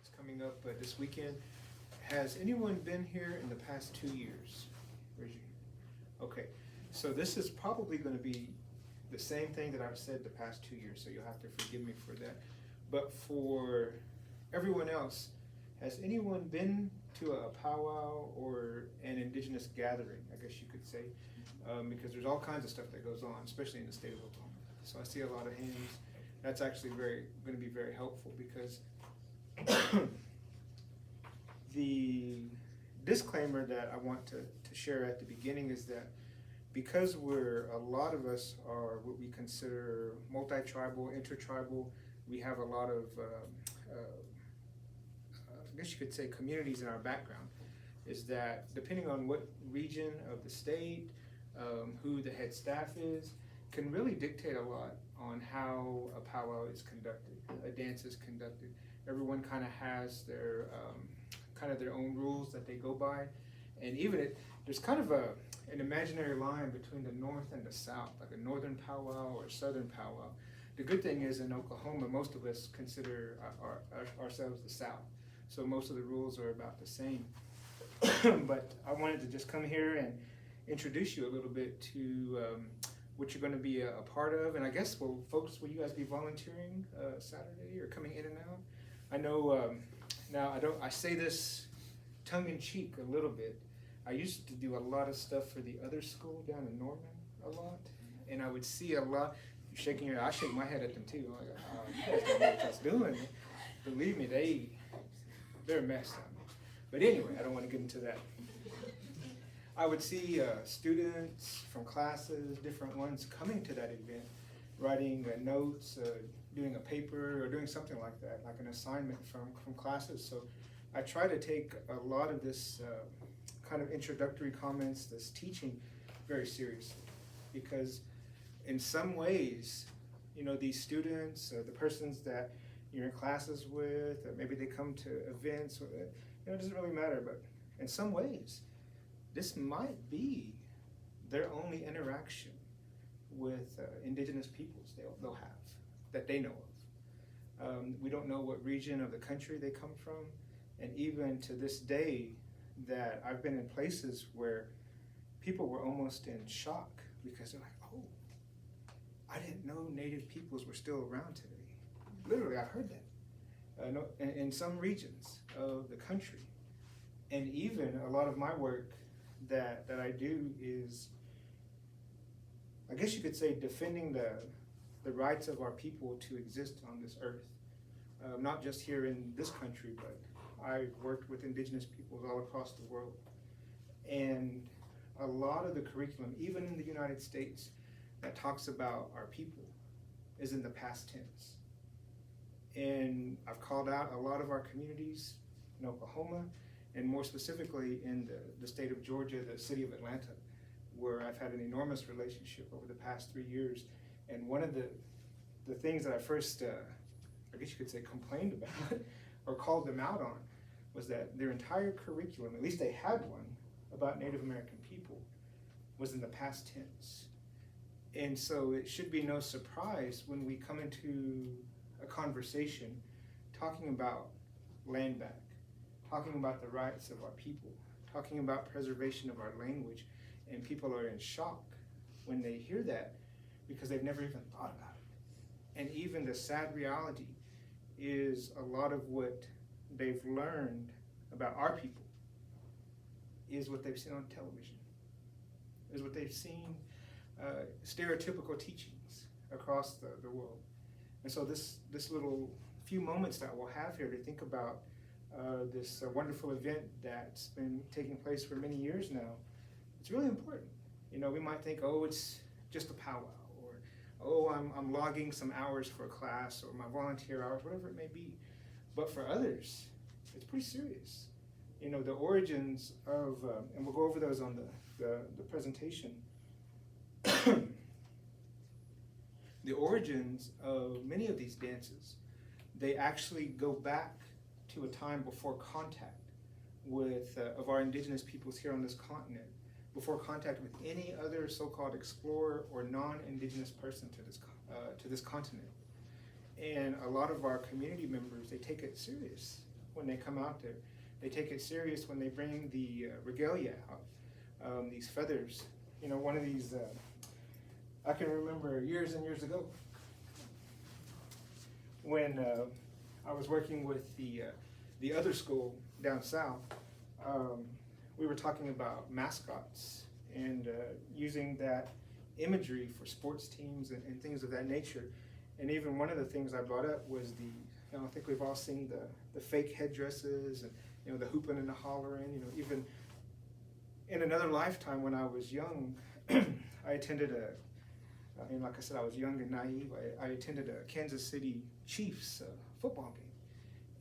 It's coming up this weekend. Has anyone been here in the past 2 years? Raise your hand. Okay, so this is probably going to be the same thing that I've said the past 2 years, so you'll have to forgive me for that. But for everyone else, has anyone been to a powwow or an indigenous gathering, I guess you could say? Because there's all kinds of stuff that goes on, especially in the state of Oklahoma. So I see a lot of hands. That's actually going to be very helpful, because the disclaimer that I want to share at the beginning is that because a lot of us are what we consider multi-tribal, intertribal, we have a lot of, I guess you could say, communities in our background, is that depending on what region of the state, who the head staff is, can really dictate a lot on how a powwow is conducted, a dance is conducted. Everyone kind of has their own rules that they go by, and even there's kind of an imaginary line between the north and the south, like a northern powwow or southern powwow. The good thing is, in Oklahoma, most of us consider ourselves the South, so most of the rules are about the same. But I wanted to just come here and introduce you a little bit to what you're going to be a part of. And I guess, well, folks, will you guys be volunteering Saturday or coming in and out? I know, now I say this tongue-in-cheek a little bit. I used to do a lot of stuff for the other school down in Norman a lot, and I would see a lot. You're shaking your head. I shake my head at them too. I'm like, oh, you guys don't know what that's doing. Believe me, they're a mess down there. But anyway, I don't want to get into that. I would see students from classes, different ones, coming to that event, writing notes, doing a paper, or doing something like that, like an assignment from classes. So I try to take a lot of this kind of introductory comments, this teaching, very seriously, because in some ways, these students, the persons that you're in classes with, maybe they come to events, it doesn't really matter, but in some ways, this might be their only interaction with indigenous peoples they'll have, that they know of. We don't know what region of the country they come from, and even to this day, that I've been in places where people were almost in shock, because they're like, oh, I didn't know Native peoples were still around today. Literally, I've heard that in some regions of the country. And even a lot of my work that I do is, I guess you could say, defending the rights of our people to exist on this earth. Not just here in this country, but I've worked with indigenous peoples all across the world. And a lot of the curriculum, even in the United States, that talks about our people is in the past tense. And I've called out a lot of our communities in Oklahoma, and more specifically in the state of Georgia, the city of Atlanta, where I've had an enormous relationship over the past 3 years. And one of the things that I first, I guess you could say, complained about or called them out on, was that their entire curriculum, at least they had one, about Native American people, was in the past tense. And so it should be no surprise when we come into a conversation talking about land back, talking about the rights of our people, talking about preservation of our language, and people are in shock when they hear that, because they've never even thought about it. And even the sad reality is a lot of what they've learned about our people is what they've seen on television, is what they've seen, stereotypical teachings across the world. And so this little few moments that we'll have here to think about this wonderful event that's been taking place for many years now, it's really important. We might think, oh, it's just a powwow, or oh, I'm logging some hours for a class, or my volunteer hours, whatever it may be. But for others, it's pretty serious. The origins of, and we'll go over those on the presentation. The origins of many of these dances, they actually go back to a time before contact with of our indigenous peoples here on this continent, before contact with any other so-called explorer or non-indigenous person to this continent. And a lot of our community members, they take it serious. when they come out there. They take it serious when they bring the regalia out, these feathers. You know, one of these, I can remember years and years ago when I was working with the other school down south. We were talking about mascots and using that imagery for sports teams and things of that nature. And even one of the things I brought up was I think we've all seen the fake headdresses and, you know, the hooping and the hollering. You know, even in another lifetime when I was young, I attended like I said, I was young and naive. I attended a Kansas City Chiefs football game.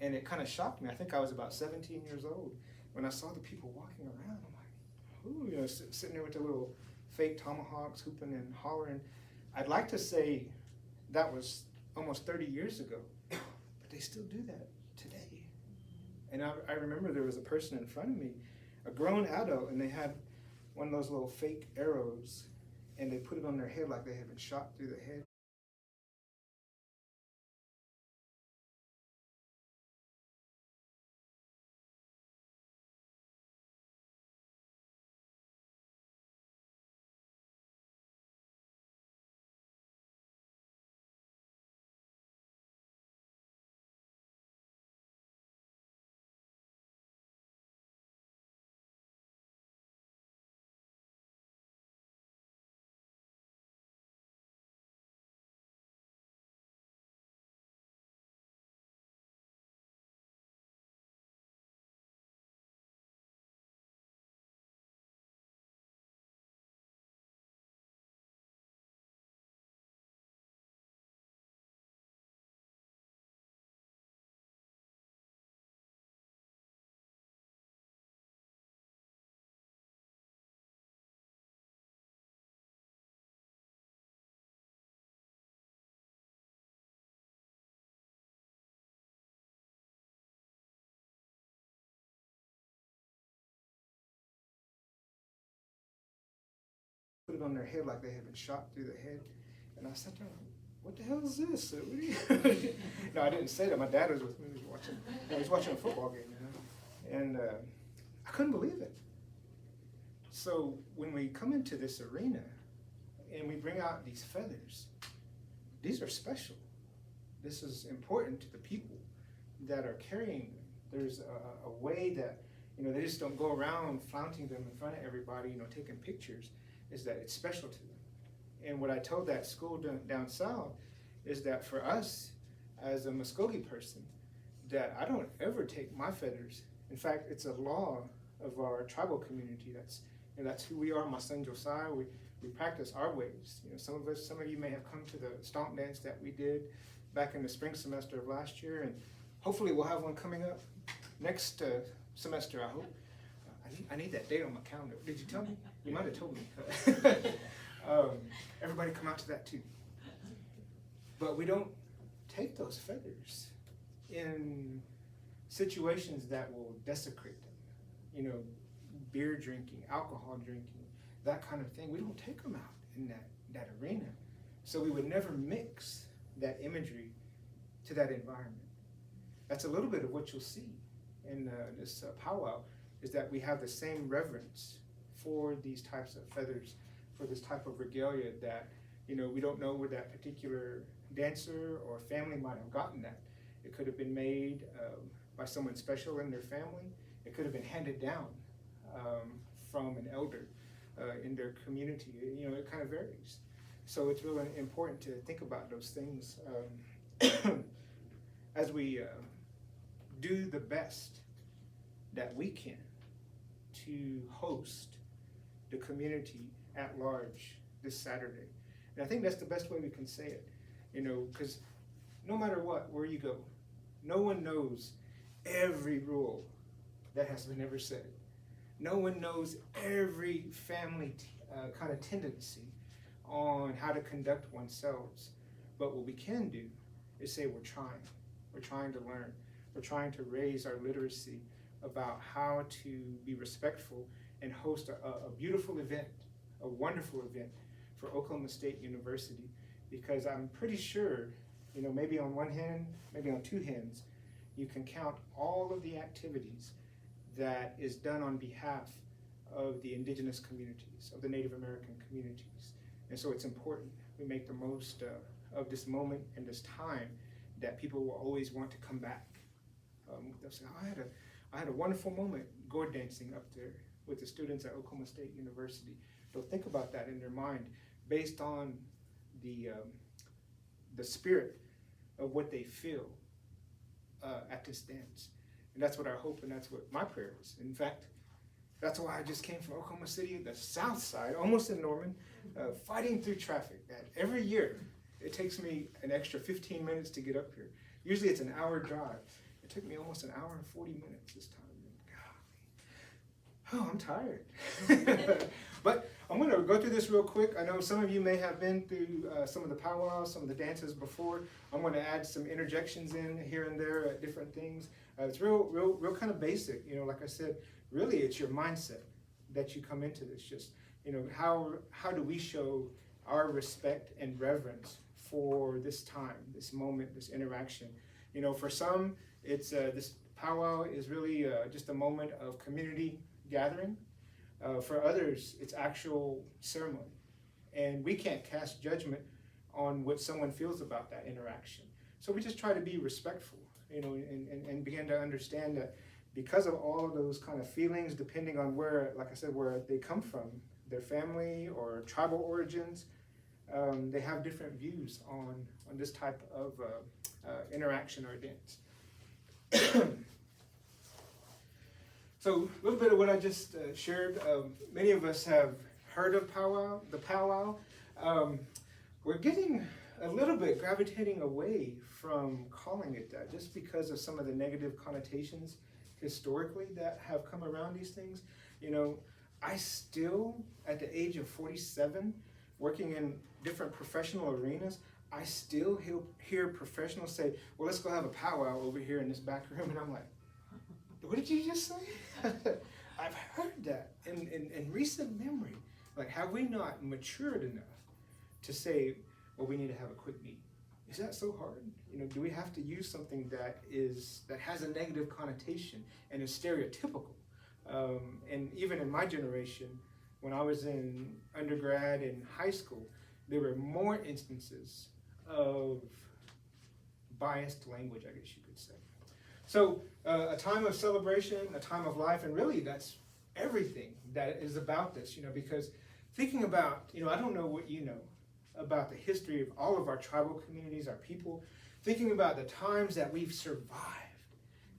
And it kind of shocked me. I think I was about 17 years old when I saw the people walking around. I'm like, ooh, you know, sitting there with the little fake tomahawks, hooping and hollering. I'd like to say that was almost 30 years ago, but they still do that today. And I remember there was a person in front of me, a grown adult, and they had one of those little fake arrows, and they put it on their head like they had been shot through the head. Put it on their head like they had been shot through the head. And I sat there like, what the hell is this? No, I didn't say that. My dad was with me. He was watching a football game, you know? And I couldn't believe it. So when we come into this arena and we bring out these feathers, these are special. This is important to the people that are carrying them. There's a way that, you know, they just don't go around flaunting them in front of everybody, you know, taking pictures. Is that it's special to them. And what I told that school down south is that for us, as a Muskogee person, that I don't ever take my feathers. In fact, it's a law of our tribal community. That's who we are, my son Josiah. We practice our ways. You know, some of you may have come to the stomp dance that we did back in the spring semester of last year, and hopefully we'll have one coming up next semester, I hope. I need that date on my calendar. Did you tell me? You might have told me. Everybody come out to that too. But we don't take those feathers in situations that will desecrate them. You know, beer drinking, alcohol drinking, that kind of thing. We don't take them out in that arena. So we would never mix that imagery to that environment. That's a little bit of what you'll see in this powwow, is that we have the same reverence for these types of feathers, for this type of regalia that, you know, we don't know where that particular dancer or family might have gotten that. It could have been made by someone special in their family. It could have been handed down from an elder in their community. You know, it kind of varies. So it's really important to think about those things as we do the best that we can to host the community at large this Saturday. And I think that's the best way we can say it, you know, because no matter what, where you go, no one knows every rule that has been ever said. No one knows every family kind of tendency on how to conduct oneself. But what we can do is say we're trying to learn. We're trying to raise our literacy about how to be respectful and host a beautiful event, a wonderful event for Oklahoma State University, because I'm pretty sure, you know, maybe on one hand, maybe on two hands, you can count all of the activities that is done on behalf of the indigenous communities, of the Native American communities. And so it's important we make the most of this moment and this time that people will always want to come back. They'll say, oh, I had a wonderful moment gourd dancing up there with the students at Oklahoma State University. They'll think about that in their mind based on the spirit of what they feel at this dance. And that's what I hope, and that's what my prayer is. In fact, that's why I just came from Oklahoma City, the south side, almost in Norman, fighting through traffic. That every year, it takes me an extra 15 minutes to get up here. Usually it's an hour drive. It took me almost an hour and 40 minutes this time. Oh, I'm tired. But I'm going to go through this real quick. I know some of you may have been through some of the powwows, some of the dances before. I'm going to add some interjections in here and there at different things. It's real kind of basic. You know, like I said, really it's your mindset that you come into this. Just, you know, how do we show our respect and reverence for this time, this moment, this interaction? You know, for some, it's this powwow is really just a moment of community gathering. For others, it's actual ceremony. And we can't cast judgment on what someone feels about that interaction. So we just try to be respectful, you know, and begin to understand that because of all of those kind of feelings, depending on where, like I said, where they come from, their family or tribal origins, they have different views on this type of interaction or dance. So a little bit of what I just shared. Many of us have heard of powwow, the powwow. We're getting a little bit gravitating away from calling it that just because of some of the negative connotations historically that have come around these things. You know, I still, at the age of 47, working in different professional arenas, I still hear professionals say, well, let's go have a powwow over here in this back room. And I'm like, what did you just say? I've heard that in recent memory. Like, have we not matured enough to say, well, we need to have a quick meeting? Is that so hard? You know, do we have to use something that has a negative connotation and is stereotypical? And even in my generation, when I was in undergrad and high school, there were more instances of biased language, I guess you could say. So a time of celebration, a time of life, and really that's everything that is about this, you know, because thinking about, you know, I don't know what you know about the history of all of our tribal communities, our people, thinking about the times that we've survived,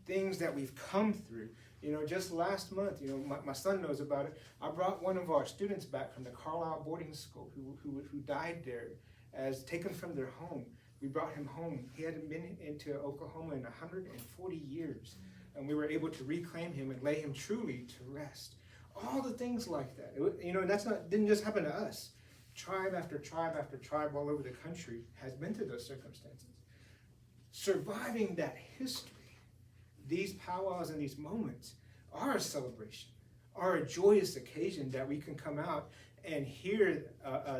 things that we've come through. You know, just last month, you know, my son knows about it. I brought one of our students back from the Carlisle boarding school who died there as taken from their home. We brought him home. He hadn't been into Oklahoma in 140 years. And we were able to reclaim him and lay him truly to rest. All the things like that. You know, and didn't just happen to us. Tribe after tribe after tribe all over the country has been through those circumstances. Surviving that history, these powwows and these moments are a celebration, are a joyous occasion that we can come out and hear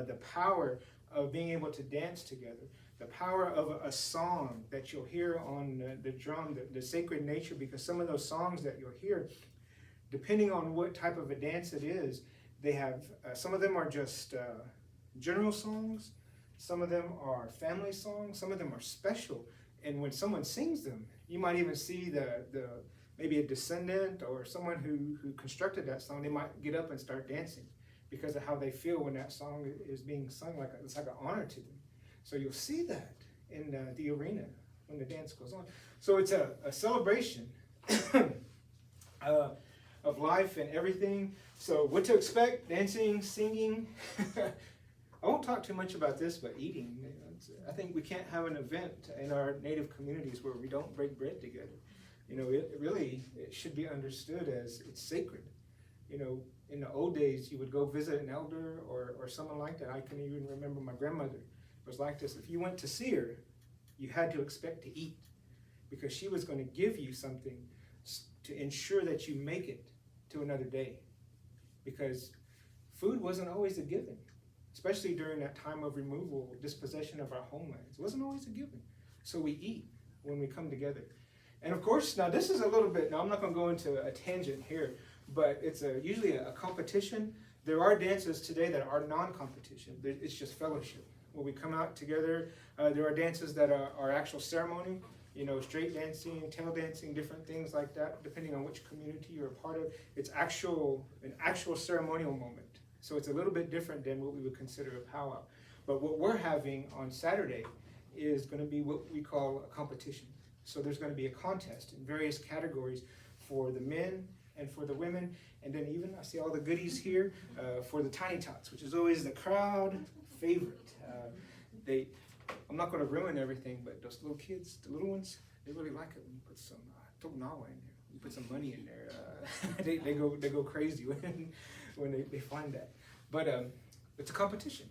the power of being able to dance together, the power of a song that you'll hear on the drum, the sacred nature, because some of those songs that you'll hear, depending on what type of a dance it is, they have, some of them are just general songs, some of them are family songs, some of them are special. And when someone sings them, you might even see maybe a descendant or someone who constructed that song, they might get up and start dancing because of how they feel when that song is being sung. It's like an honor to them. So you'll see that in the arena when the dance goes on. So it's a celebration of life and everything. So what to expect, dancing, singing. I won't talk too much about this, but eating. I think we can't have an event in our native communities where we don't break bread together. You know, it should be understood as it's sacred. You know, in the old days, you would go visit an elder or someone like that. I can even remember my grandmother was like this. If you went to see her, you had to expect to eat because she was going to give you something to ensure that you make it to another day. Because food wasn't always a given, especially during that time of removal, dispossession of our homelands. It wasn't always a given. So we eat when we come together. And of course, now this is a little bit, now I'm not going to go into a tangent here, but it's usually a competition. There are dances today that are non-competition. It's just fellowship. Where we come out together. There are dances that are actual ceremony, straight dancing, tail dancing, different things like that, depending on which community you're a part of. It's an actual ceremonial moment. So it's a little bit different than what we would consider a powwow. But what we're having on Saturday is going to be what we call a competition. So there's going to be a contest in various categories for the men and for the women. And then even, I see all the goodies here, for the tiny tots, which is always the crowd favorite. I'm not going to ruin everything, but those little kids, the little ones, they really like it when you put some Tokunawa in there. You put some money in there. They go crazy when they find that. But it's a competition.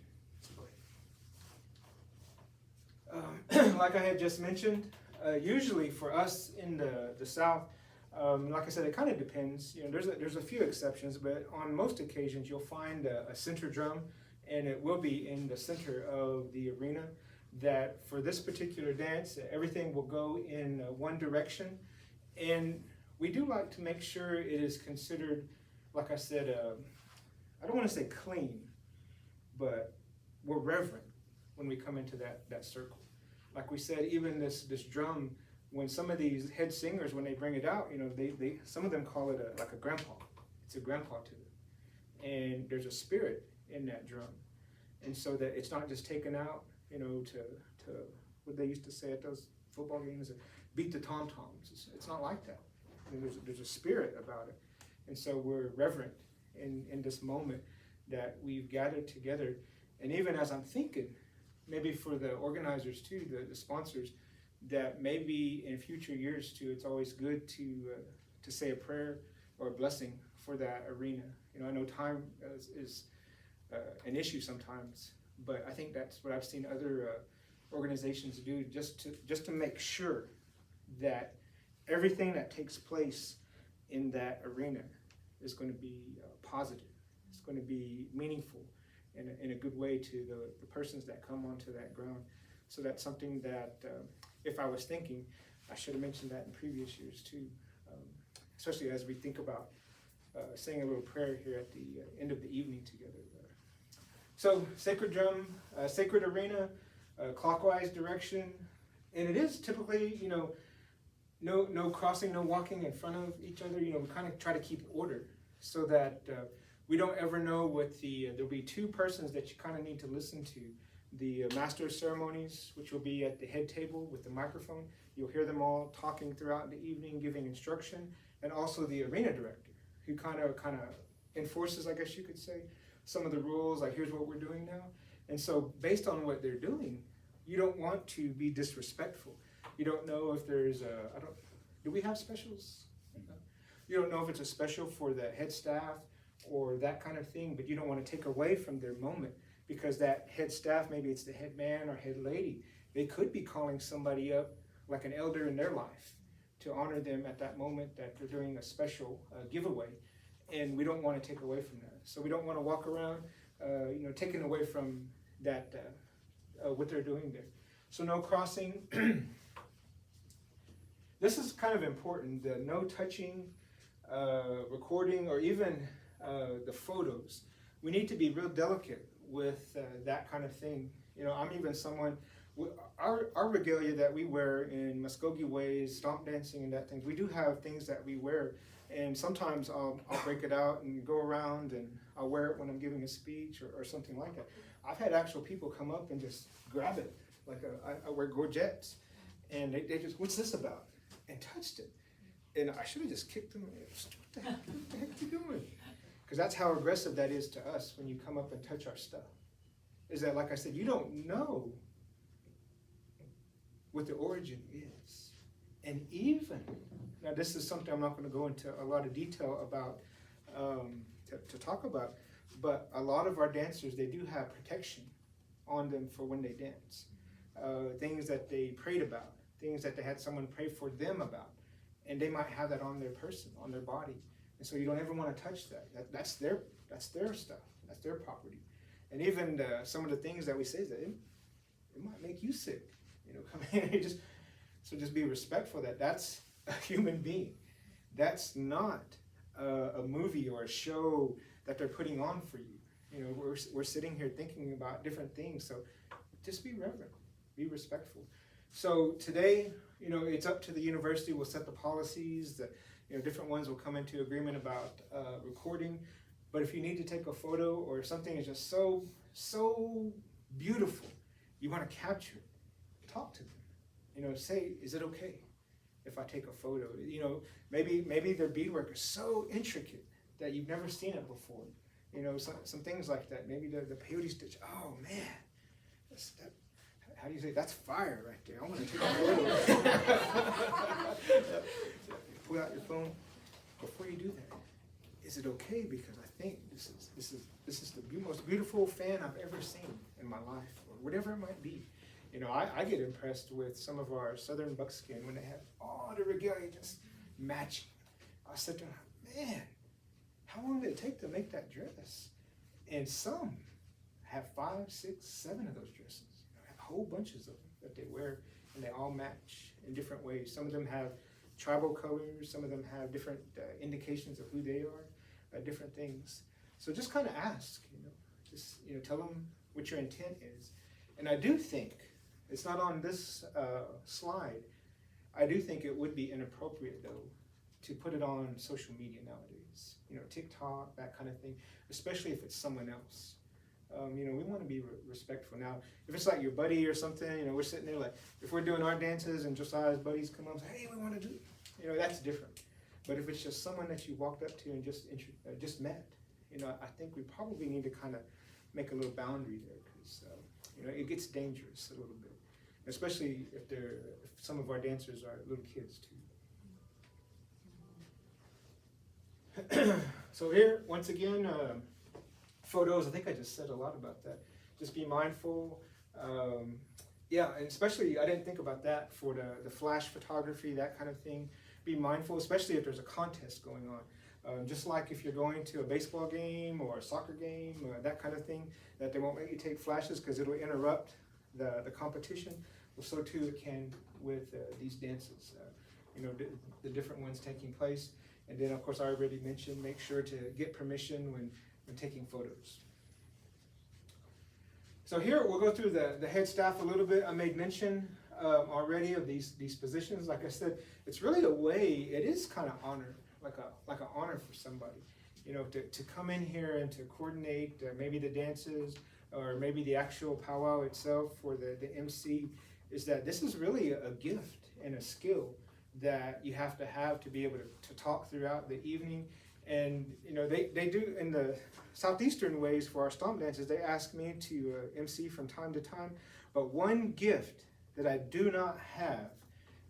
Like I had just mentioned, usually for us in the South, like I said, it kind of depends. There's a few exceptions, but on most occasions you'll find a center drum, and it will be in the center of the arena. That for this particular dance, everything will go in one direction, and we do like to make sure it is considered, like I said, I don't want to say clean, but we're reverent when we come into that circle. Like we said, even this drum, when some of these head singers, when they bring it out, they some of them call it like a grandpa. It's a grandpa to them, and there's a spirit in that drum, and so that it's not just taken out, to what they used to say at those football games, beat the tom-toms. It's not like that. There's a spirit about it, and so we're reverent in this moment that we've gathered together. And even as I'm thinking, maybe for the organizers too, the sponsors, that maybe in future years too, it's always good to say a prayer or a blessing for that arena. I know time is an issue sometimes, but I think that's what I've seen other organizations do, just to make sure that everything that takes place in that arena is going to be positive. It's going to be meaningful in a good way to the persons that come onto that ground. So that's something that, if I was thinking, I should have mentioned that in previous years too, especially as we think about saying a little prayer here at the end of the evening together. So sacred drum, sacred arena, clockwise direction, and it is typically, no crossing, no walking in front of each other. We kind of try to keep order so that we don't ever know what there'll be two persons that you kind of need to listen to. The master of ceremonies, which will be at the head table with the microphone. You'll hear them all talking throughout the evening, giving instruction, and also the arena director, who kind of enforces, I guess you could say, some of the rules, like here's what we're doing now. And so based on what they're doing, you don't want to be disrespectful. You don't know if there's do we have specials? No. You don't know if it's a special for the head staff or that kind of thing, but you don't want to take away from their moment, because that head staff, maybe it's the head man or head lady, they could be calling somebody up like an elder in their life to honor them at that moment that they're doing a special giveaway. And we don't want to take away from that. So we don't want to walk around, taking away from that, what they're doing there. So no crossing. This is kind of important, the no touching, recording, or even the photos. We need to be real delicate with that kind of thing. I'm even someone, our regalia that we wear in Muskogee ways, stomp dancing and that things, we do have things that we wear. And sometimes I'll break it out and go around, and I'll wear it when I'm giving a speech or something like that. I've had actual people come up and just grab it, like I wear gorgettes, and they just, what's this about? And touched it. And I should have just kicked them. What the heck are you doing? Because that's how aggressive that is to us when you come up and touch our stuff. Is that, like I said, you don't know what the origin is. And even, now this is something I'm not going to go into a lot of detail about, to talk about, but a lot of our dancers, they do have protection on them for when they dance. Things that they prayed about, things that they had someone pray for them about, and they might have that on their person, on their body. And so you don't ever want to touch that. That's their stuff, that's their property. And even some of the things that we say is that it might make you sick, come in. So just be respectful that's a human being. That's not a movie or a show that they're putting on for you. You know, we're sitting here thinking about different things, so just be reverent, be respectful. So today, you know, it's up to the university. We'll set the policies. Different ones will come into agreement about recording. But if you need to take a photo or if something is just so beautiful, you want to capture it, talk to them. You know, say, is it okay if I take a photo? You know, maybe their beadwork is so intricate that you've never seen it before. You know, some things like that. Maybe the peyote stitch. Oh man, how do you say? That's fire right there. I want to take a photo. Pull out your phone. Before you do that, is it okay? Because I think this is the most beautiful fan I've ever seen in my life, or whatever it might be. You know, I get impressed with some of our southern buckskin when they have all the regalia just matching. I said to them, man, how long did it take to make that dress? And some have 5, 6, 7 of those dresses. You know, have whole bunches of them that they wear, and they all match in different ways. Some of them have tribal colors. Some of them have different indications of who they are, different things. So just kind of ask, just tell them what your intent is. And I do think, it's not on this slide, I do think it would be inappropriate though to put it on social media nowadays. You know, TikTok, that kind of thing, especially if it's someone else. We want to be respectful. Now, if it's like your buddy or something, we're sitting there like, if we're doing our dances and Josiah's buddies come up and say, hey, we want to do it, that's different. But if it's just someone that you walked up to and just met, I think we probably need to kind of make a little boundary there, because it gets dangerous a little bit, especially if some of our dancers are little kids too. So here, once again, photos. I think I just said a lot about that. Just be mindful. And especially, I didn't think about that for the flash photography, that kind of thing. Be mindful, especially if there's a contest going on. Just like if you're going to a baseball game or a soccer game, or that kind of thing, that they won't let you take flashes because it'll interrupt the competition. Well, so too it can with these dances, the different ones taking place. And then, of course, I already mentioned, make sure to get permission when taking photos. So here we'll go through the head staff a little bit. I made mention already of these positions. Like I said, it's really a way, it is kind of honor, like an honor for somebody, to come in here and to coordinate maybe the dances or maybe the actual powwow itself for the MC, is that this is really a gift and a skill that you have to be able to talk throughout the evening. And they do in the southeastern ways for our stomp dances. They ask me to MC from time to time, but one gift that I do not have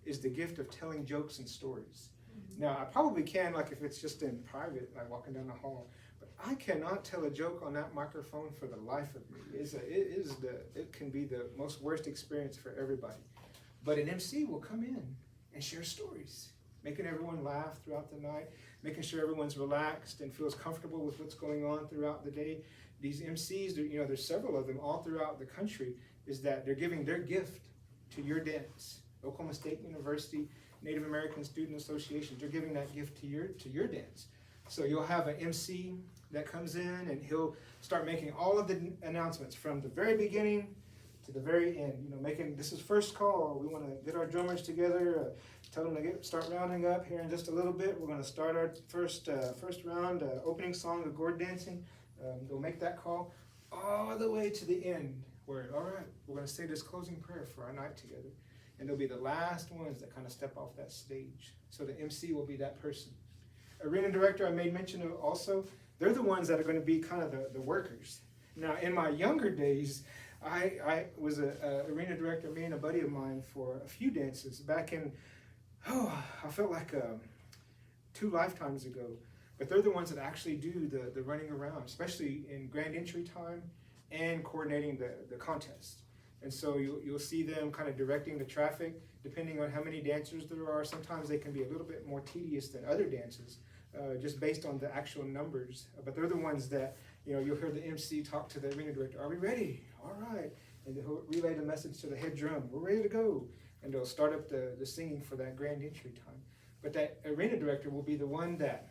is the gift of telling jokes and stories. Mm-hmm. Now I probably can, like if it's just in private, like walking down the hall, but I cannot tell a joke on that microphone for the life of me. It can be the most worst experience for everybody. But an MC will come in and share stories, making everyone laugh throughout the night, making sure everyone's relaxed and feels comfortable with what's going on throughout the day. These MCs, there's several of them all throughout the country, is that they're giving their gift to your dance. Oklahoma State University, Native American Student Association, they're giving that gift to your dance. So you'll have an MC that comes in and he'll start making all of the announcements from the very beginning to the very end. This is first call. We want to get our drummers together, tell them to start rounding up here in just a little bit. We're going to start our first round, opening song of gourd dancing. They'll make that call all the way to the end, where, all right, we're going to say this closing prayer for our night together. And they'll be the last ones that kind of step off that stage. So the MC will be that person. Arena director, I made mention of also, they're the ones that are going to be kind of the workers. Now, in my younger days, I was an arena director, me and a buddy of mine, for a few dances back in, I felt like 2 lifetimes ago. But they're the ones that actually do the running around, especially in grand entry time and coordinating the contest. And so you'll see them kind of directing the traffic, depending on how many dancers there are. Sometimes they can be a little bit more tedious than other dances, just based on the actual numbers. But they're the ones that, you'll hear the MC talk to the arena director, are we ready? All right. And they'll relay the message to the head drum, we're ready to go. And they'll start up the singing for that grand entry time. But that arena director will be the one that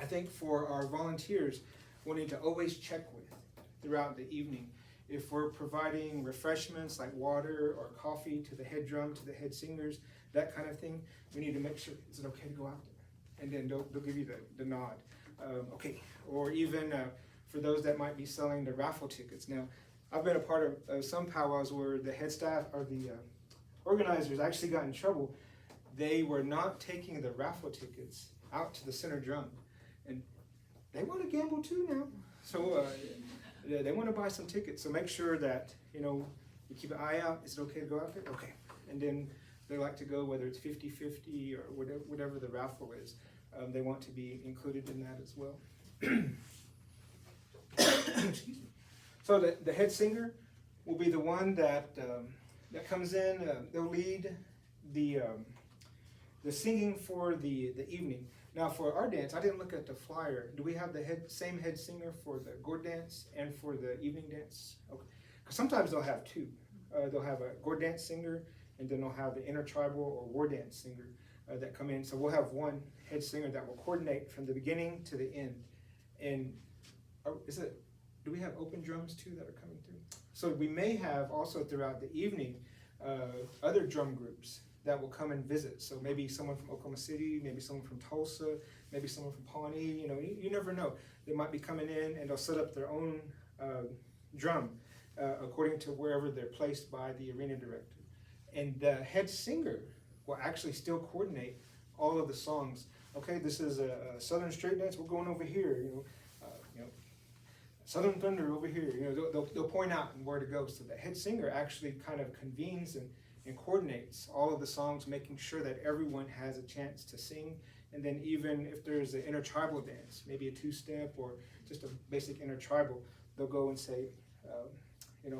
I think for our volunteers we'll need to always check with throughout the evening. If we're providing refreshments like water or coffee to the head drum, to the head singers, that kind of thing, we need to make sure, is it okay to go out there? And then they'll give you the nod. Okay, or even for those that might be selling the raffle tickets. Now, I've been a part of some powwows where the head staff or the organizers actually got in trouble. They were not taking the raffle tickets out to the center drum. And they want to gamble too now. So they want to buy some tickets. So make sure that, you keep an eye out. Is it okay to go out there? Okay. And then they like to go, whether it's 50-50 or whatever the raffle is. They want to be included in that as well. Excuse me. So the head singer will be the one that comes in. They'll lead the singing for the evening. Now for our dance, I didn't look at the flyer. Do we have the same head singer for the gourd dance and for the evening dance? Okay. Because sometimes they'll have two. They'll have a gourd dance singer, and then they'll have the intertribal or war dance singer that come in. So we'll have one head singer that will coordinate from the beginning to the end. And do we have open drums too that are coming through? So we may have also throughout the evening other drum groups that will come and visit. So maybe someone from Oklahoma City, maybe someone from Tulsa, maybe someone from Pawnee. You never know. They might be coming in and they'll set up their own drum according to wherever they're placed by the arena director. And the head singer will actually still coordinate all of the songs. Okay, this is a Southern Straight Dance. We're going over here. Southern Thunder over here. They'll point out where to go. So the head singer actually kind of convenes and coordinates all of the songs, making sure that everyone has a chance to sing. And then even if there's an intertribal dance, maybe a two-step or just a basic intertribal, they'll go and say,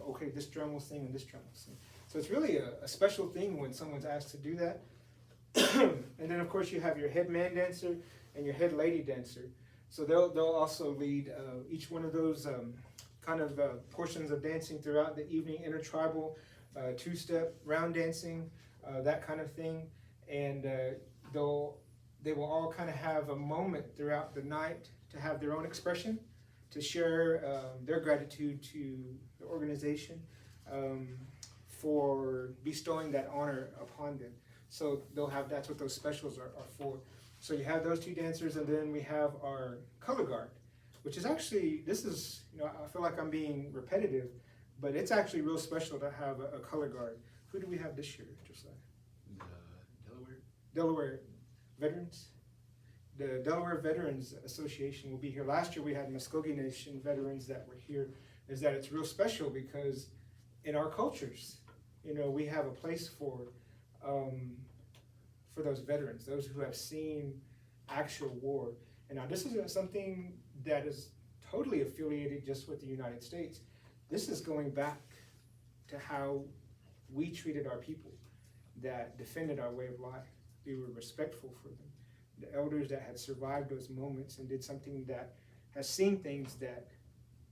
okay, this drum will sing and this drum will sing. So it's really a special thing when someone's asked to do that. And then of course you have your head man dancer and your head lady dancer. So they'll also lead each one of those portions of dancing throughout the evening, intertribal, two-step, round dancing, that kind of thing. And they will all kind of have a moment throughout the night to have their own expression, to share their gratitude to the organization for bestowing that honor upon them. So that's what those specials are for. So you have those two dancers, and then we have our color guard, which is actually, I feel like I'm being repetitive, but it's actually real special to have a color guard. Who do we have this year, Josiah? Delaware veterans. The Delaware Veterans Association will be here. Last year we had Muskogee Nation veterans that were here. Is that it's real special because in our cultures, we have a place for those veterans, those who have seen actual war. And now this isn't something that is totally affiliated just with the United States. This is going back to how we treated our people that defended our way of life. We were respectful for them. The elders that had survived those moments and did something that has seen things that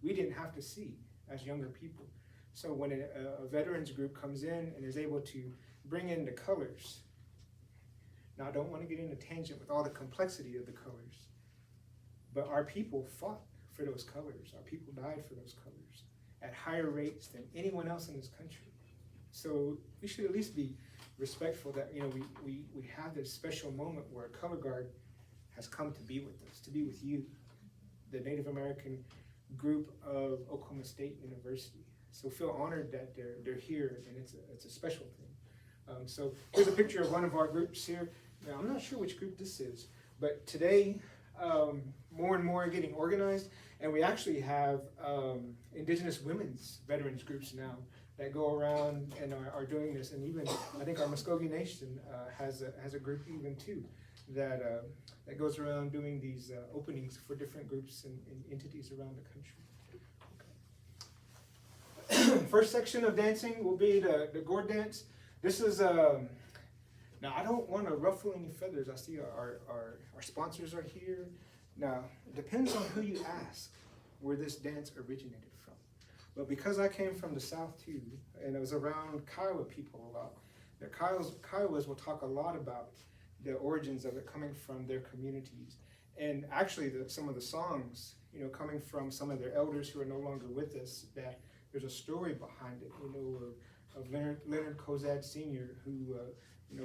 we didn't have to see as younger people. So when a veterans group comes in and is able to bring in the colors, now I don't want to get into tangent with all the complexity of the colors, but our people fought for those colors. Our people died for those colors at higher rates than anyone else in this country. So we should at least be respectful that we have this special moment where a color guard has come to be with us, to be with you, the Native American group of Oklahoma State University. So feel honored that they're here, and it's a special thing. So here's a picture of one of our groups here. Now I'm not sure which group this is, but today more and more are getting organized, and we actually have Indigenous women's veterans groups now that go around and are doing this. And even I think our Muskogee Nation has a group even too that goes around doing these openings for different groups and entities around the country. First section of dancing will be the gourd dance. This is now I don't want to ruffle any feathers. I see our sponsors are here. Now it depends on who you ask where this dance originated from. But because I came from the South too, and I was around Kiowa people a lot, the Kiowas will talk a lot about the origins of it coming from their communities. And actually some of the songs, coming from some of their elders who are no longer with us, that there's a story behind it, of Leonard Kozad Sr., who,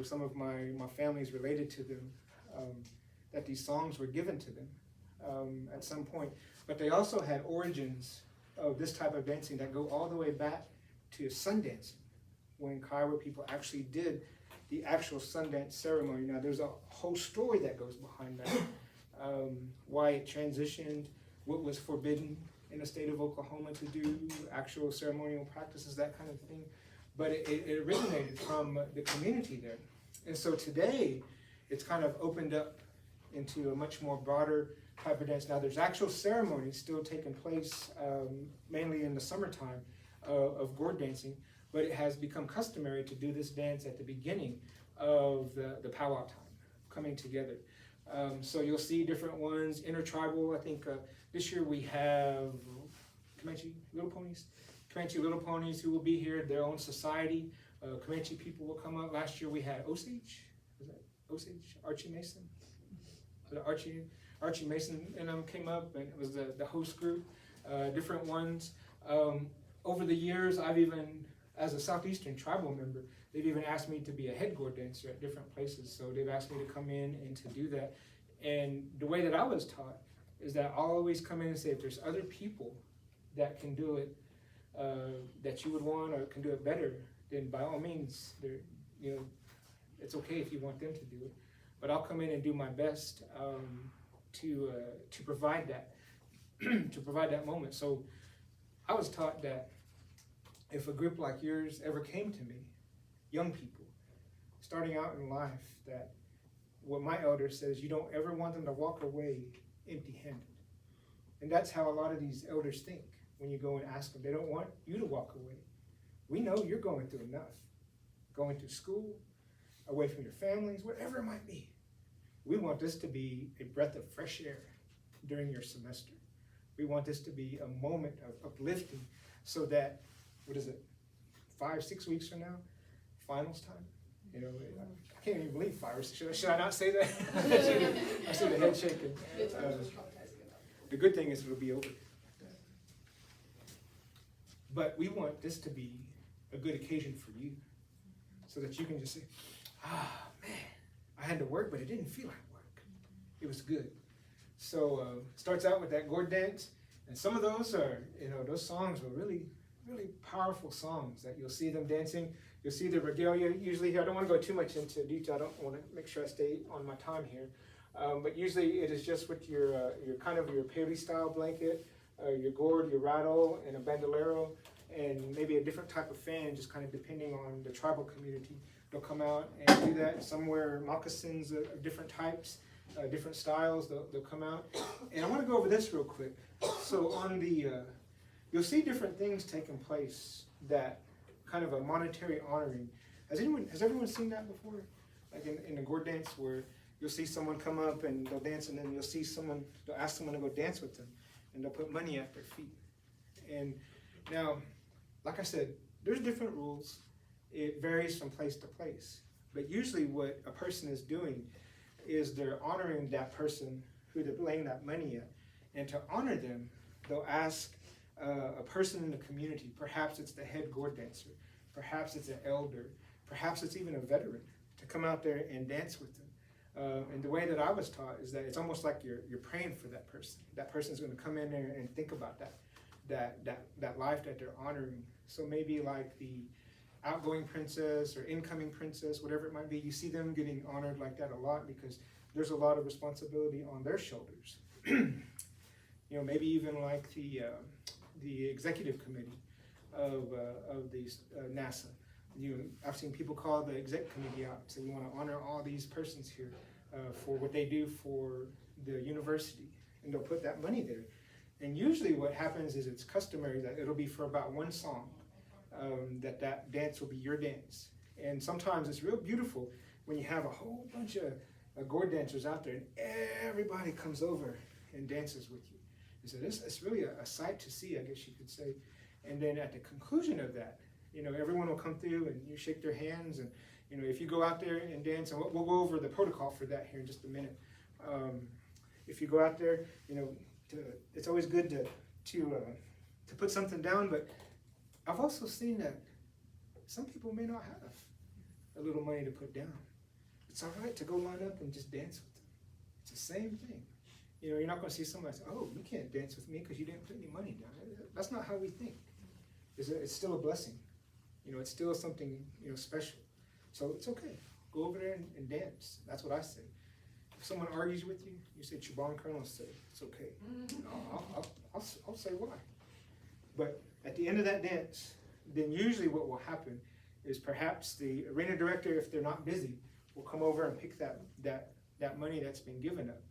some of my family is related to them, that these songs were given to them at some point. But they also had origins of this type of dancing that go all the way back to sun dancing, when Kiowa people actually did the actual Sundance ceremony. Now, there's a whole story that goes behind that, why it transitioned, what was forbidden in the state of Oklahoma to do, actual ceremonial practices, that kind of thing. But it originated from the community there. And so today, it's kind of opened up into a much more broader type of dance. Now, there's actual ceremonies still taking place, mainly in the summertime, of gourd dancing. But it has become customary to do this dance at the beginning of the powwow time, coming together. So you'll see different ones, intertribal. I think this year we have Comanche Little Ponies who will be here, their own society. Comanche people will come up. Last year we had Osage, Archie Mason? Archie Mason and them came up, and it was the host group, different ones. Over the years, I've even, as a Southeastern tribal member, they've even asked me to be a head gourd dancer at different places. So they've asked me to come in and to do that. And the way that I was taught is that I'll always come in and say, if there's other people that can do it, that you would want or can do it better, then by all means, it's okay if you want them to do it. But I'll come in and do my best to provide that, to provide that moment. So I was taught that if a group like yours ever came to me, young people, starting out in life, that what my elder says, you don't ever want them to walk away empty-handed. And that's how a lot of these elders think when you go and ask them. They don't want you to walk away. We know you're going through enough. Going through school, away from your families, whatever it might be. We want this to be a breath of fresh air during your semester. We want this to be a moment of uplifting so that, 5-6 weeks from now, finals time? I can't even believe 5 or 6. Should I not say that? I see the head shaking. The good thing is it'll be over. But we want this to be a good occasion for you, so that you can just say, man, I had to work, but it didn't feel like work. It was good. So starts out with that gourd dance, and some of those are, those songs were really, really powerful songs that you'll see them dancing. You'll see the regalia usually here. I don't want to go too much into detail. I don't want to make sure I stay on my time here. But usually it is just with your kind of your Paley style blanket, your gourd, your rattle, and a bandolero, and maybe a different type of fan, just kind of depending on the tribal community. They'll come out and do that. Some wear moccasins of different types, different styles. They'll come out. And I want to go over this real quick. So on the, you'll see different things taking place that kind of a monetary honoring. Has everyone seen that before? Like in the gourd dance, where you'll see someone come up and they'll dance, and then you'll see someone, they'll ask someone to go dance with them, and they'll put money at their feet. And now, like I said, there's different rules. It varies from place to place. But usually what a person is doing is they're honoring that person who they're laying that money at. And to honor them, they'll ask a person in the community, perhaps it's the head gourd dancer, perhaps it's an elder, perhaps it's even a veteran, to come out there and dance with them. And the way that I was taught is that it's almost like you're praying for that person. That person's going to come in there and think about that life that they're honoring. So maybe like the outgoing princess or incoming princess, whatever it might be, you see them getting honored like that a lot because there's a lot of responsibility on their shoulders. Maybe even like the executive committee of the NASA. I've seen people call the exec committee out and say, we want to honor all these persons here for what they do for the university, and they'll put that money there. And usually what happens is it's customary that it'll be for about one song, that dance will be your dance. And sometimes it's real beautiful when you have a whole bunch of gourd dancers out there and everybody comes over and dances with you. And so it's really a sight to see, I guess you could say. And then at the conclusion of that, everyone will come through and you shake their hands, and if you go out there and dance, and we'll go over the protocol for that here in just a minute. If you go out there, it's always good to put something down, but I've also seen that some people may not have a little money to put down. It's all right to go line up and just dance with them. It's the same thing. You're not going to see somebody say, "Oh, you can't dance with me because you didn't put any money down." That's not how we think. It's still a blessing. It's still something special. So it's okay. Go over there and dance. That's what I say. If someone argues with you, you say, "Chabon Colonel said it's okay." I'll say why. But at the end of that dance, then usually what will happen is perhaps the arena director, if they're not busy, will come over and pick that money that's been given up.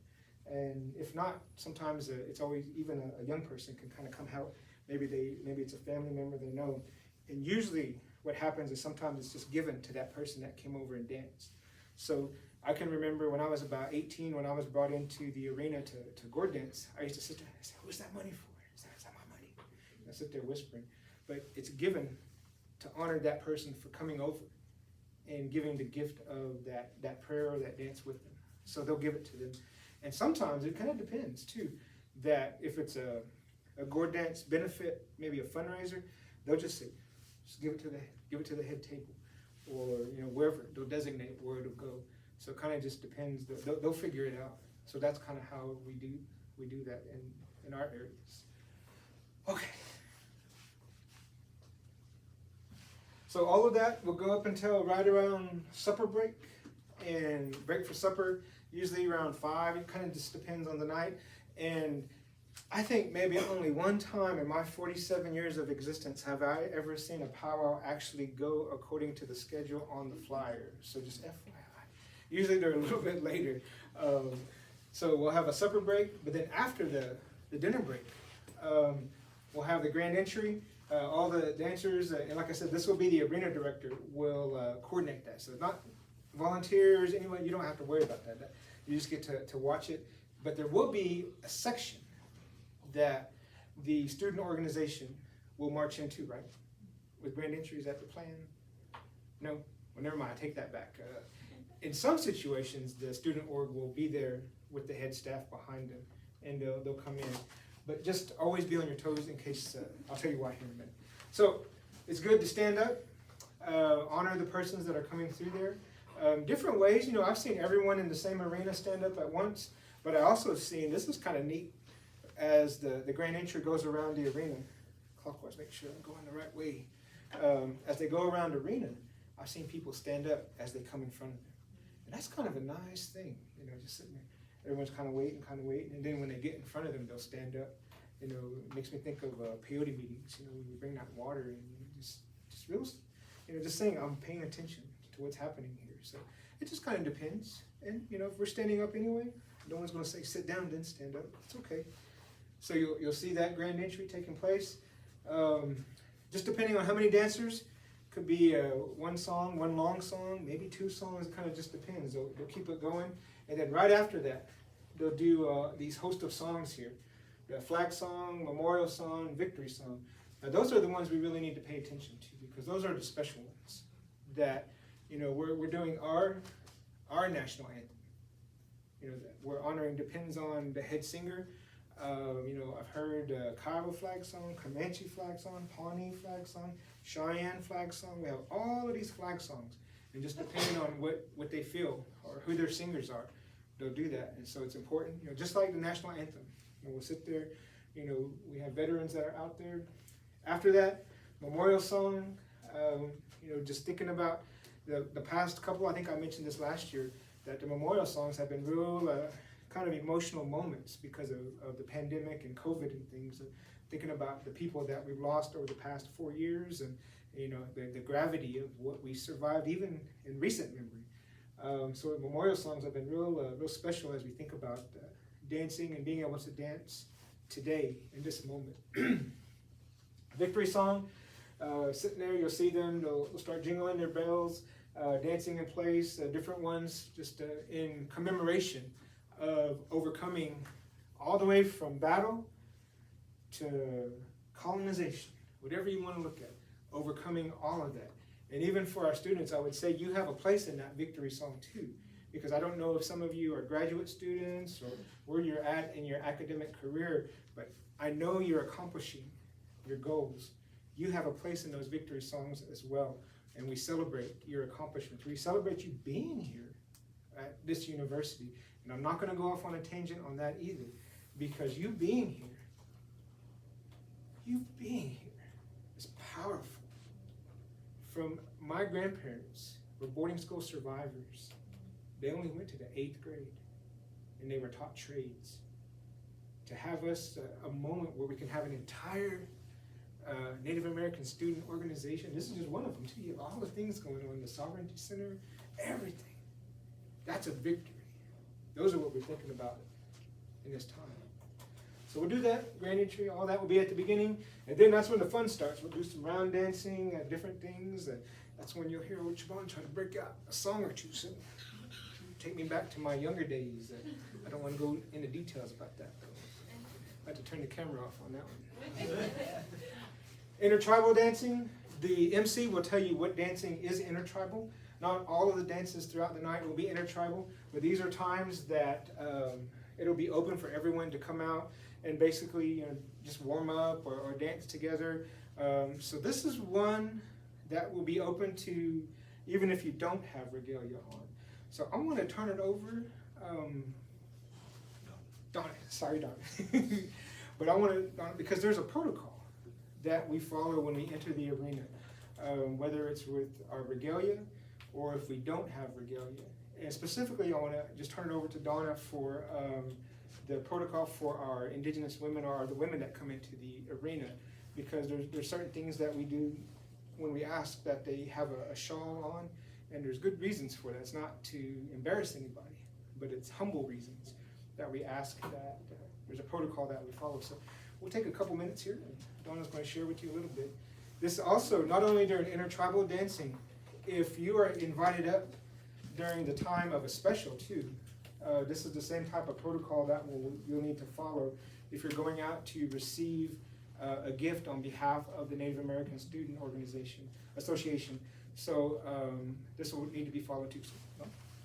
And if not, sometimes it's always even a young person can kind of come out. Maybe it's a family member they know. And usually what happens is sometimes it's just given to that person that came over and danced. So I can remember when I was about 18, when I was brought into the arena to gourd dance, I used to sit there and say, "Who's that money for? Is that my money?" And I sit there whispering. But it's given to honor that person for coming over and giving the gift of that prayer or that dance with them. So they'll give it to them. And sometimes it kind of depends too, that if it's a gourd dance benefit, maybe a fundraiser, they'll just say, just give it to the head table, or wherever they'll designate where it'll go. So it kind of just depends. They'll figure it out. So that's kind of how we do that in our areas. Okay. So all of that will go up until right around supper break, and break for supper usually around 5. It kind of just depends on the night. And I think maybe only one time in my 47 years of existence have I ever seen a powwow actually go according to the schedule on the flyer. So just FYI. Usually they're a little bit later. So we'll have a supper break, but then after the dinner break, we'll have the grand entry. All the dancers, and like I said, this will be the arena director will coordinate that. So not volunteers, anyone, you don't have to worry about that. You just get to watch it. But there will be a section that the student organization will march into, right? With grand entry, is that the plan? No? Well, never mind, I take that back. In some situations, the student org will be there with the head staff behind them, and they'll come in. But just always be on your toes in case, I'll tell you why here in a minute. So it's good to stand up, honor the persons that are coming through there. Different ways, I've seen everyone in the same arena stand up at once, but I also have seen, this is kind of neat, as the grand entry goes around the arena, clockwise, make sure I'm going the right way. As they go around the arena, I've seen people stand up as they come in front of them. And that's kind of a nice thing, just sitting there. Everyone's kind of waiting, and then when they get in front of them, they'll stand up. It makes me think of peyote meetings, when we bring that water and just real, just saying I'm paying attention to what's happening here. So it just kind of depends. And, if we're standing up anyway, no one's going to say sit down, then stand up. It's okay. So you'll see that grand entry taking place. Just depending on how many dancers, could be one song, one long song, maybe 2 songs. It kind of just depends. They'll keep it going. And then right after that, they'll do these host of songs here. The flag song, memorial song, victory song. Now those are the ones we really need to pay attention to, because those are the special ones that, we're doing our national anthem. That we're honoring depends on the head singer. I've heard Kiowa flag song, Comanche flag song, Pawnee flag song, Cheyenne flag song. We have all of these flag songs. And just depending on what they feel or who their singers are, they'll do that. And so it's important, just like the national anthem. We'll sit there, we have veterans that are out there. After that, memorial song, just thinking about the past couple, I think I mentioned this last year, that the memorial songs have been real kind of emotional moments because of the pandemic and COVID and things. Thinking about the people that we've lost over the past 4 years, and the gravity of what we survived even in recent memory. So memorial songs have been real special as we think about dancing and being able to dance today in this moment. Victory song, sitting there, you'll see them, they'll start jingling their bells, dancing in place, different ones just in commemoration of overcoming all the way from battle to colonization, whatever you want to look at, overcoming all of that. And even for our students, I would say you have a place in that victory song too. Because I don't know if some of you are graduate students or where you're at in your academic career, but I know you're accomplishing your goals. You have a place in those victory songs as well. And we celebrate your accomplishments. We celebrate you being here at this university. And I'm not going to go off on a tangent on that either. Because you being here is powerful. From my grandparents were boarding school survivors. They only went to the 8th grade, and they were taught trades. To have us a moment where we can have an entire Native American student organization, this is just one of them too. You have all the things going on, the Sovereignty Center, everything. That's a victory. Those are what we're thinking about in this time. So we'll do that, grand entry, all that will be at the beginning, and then that's when the fun starts. We'll do some round dancing, different things, and that's when you'll hear Chabon try to break out a song or two. So take me back to my younger days. I don't want to go into details about that, though. I have to turn the camera off on that one. Intertribal dancing, the MC will tell you what dancing is intertribal. Not all of the dances throughout the night will be intertribal, but these are times that it'll be open for everyone to come out and basically just warm up or dance together. So this is one that will be open to even if you don't have regalia on. So I'm going to turn it over. Donna, sorry, Donna. But I want to, because there's a protocol that we follow when we enter the arena, whether it's with our regalia or if we don't have regalia. And specifically, I want to just turn it over to Donna for the protocol for our indigenous women or the women that come into the arena, because there's certain things that we do when we ask that they have a shawl on. And there's good reasons for that. It's not to embarrass anybody, but it's humble reasons that we ask that. There's a protocol that we follow. So we'll take a couple minutes here, and Donna's going to share with you a little bit. This also, not only during intertribal dancing, if you are invited up during the time of a special too, this is the same type of protocol that you'll need to follow if you're going out to receive a gift on behalf of the Native American Student Association. So this will need to be followed too.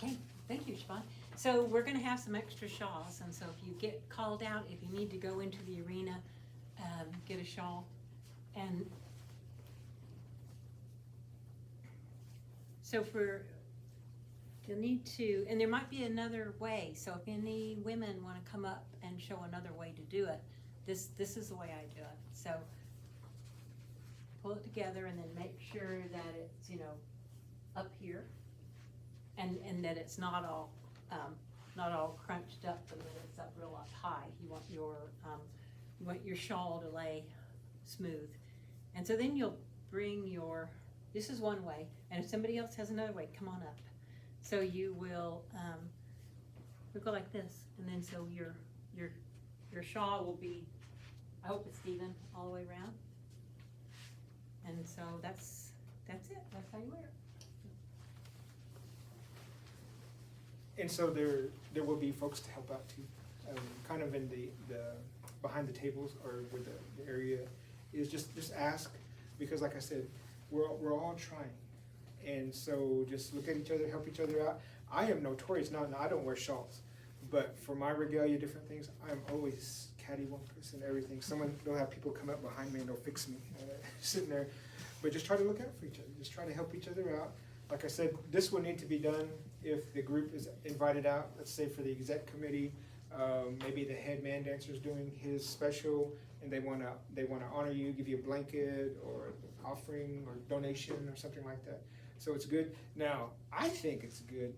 Okay, thank you, Siobhan. So we're going to have some extra shawls, and so if you get called out, if you need to go into the arena, get a shawl. And so you'll need to, and there might be another way. So if any women want to come up and show another way to do it, this is the way I do it. So pull it together and then make sure that it's, up here, and that it's not all crunched up, but that it's up real up high. You want your shawl to lay smooth. And so then you'll bring this is one way, and if somebody else has another way, come on up. So you will we'll go like this, and then so your shawl will be, I hope it's even all the way around. And so that's it. That's how you wear it. And so there will be folks to help out too, kind of in the behind the tables or where the area is. Just ask, because like I said, we're all trying, and so just look at each other, help each other out. I am notorious now. I don't wear shawls, but for my regalia, different things, I'm always cattywampus and everything. They'll have people come up behind me and they'll fix me sitting there. But just try to look out for each other. Just try to help each other out. Like I said, this will need to be done if the group is invited out. Let's say for the exec committee, maybe the head man dancer is doing his special, and they want to honor you, give you a blanket or offering or donation or something like that. So it's good. Now, I think it's good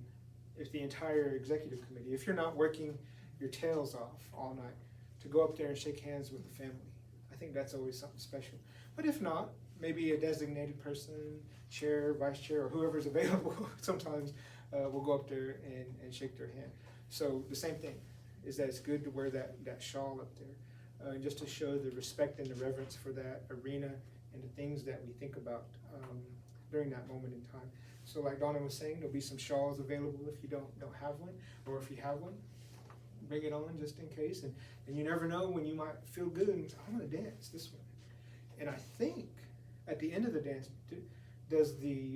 if the entire executive committee, if you're not working your tails off all night, to go up there and shake hands with the family. I think that's always something special. But if not, maybe a designated person, chair, vice chair, or whoever's available sometimes will go up there and shake their hand. So the same thing is that it's good to wear that shawl up there, just to show the respect and the reverence for that arena and the things that we think about during that moment in time. So like Donna was saying, there'll be some shawls available if you don't have one, or if you have one, bring it on just in case. And you never know when you might feel good and say, I'm gonna dance this one. And I think at the end of the dance, does the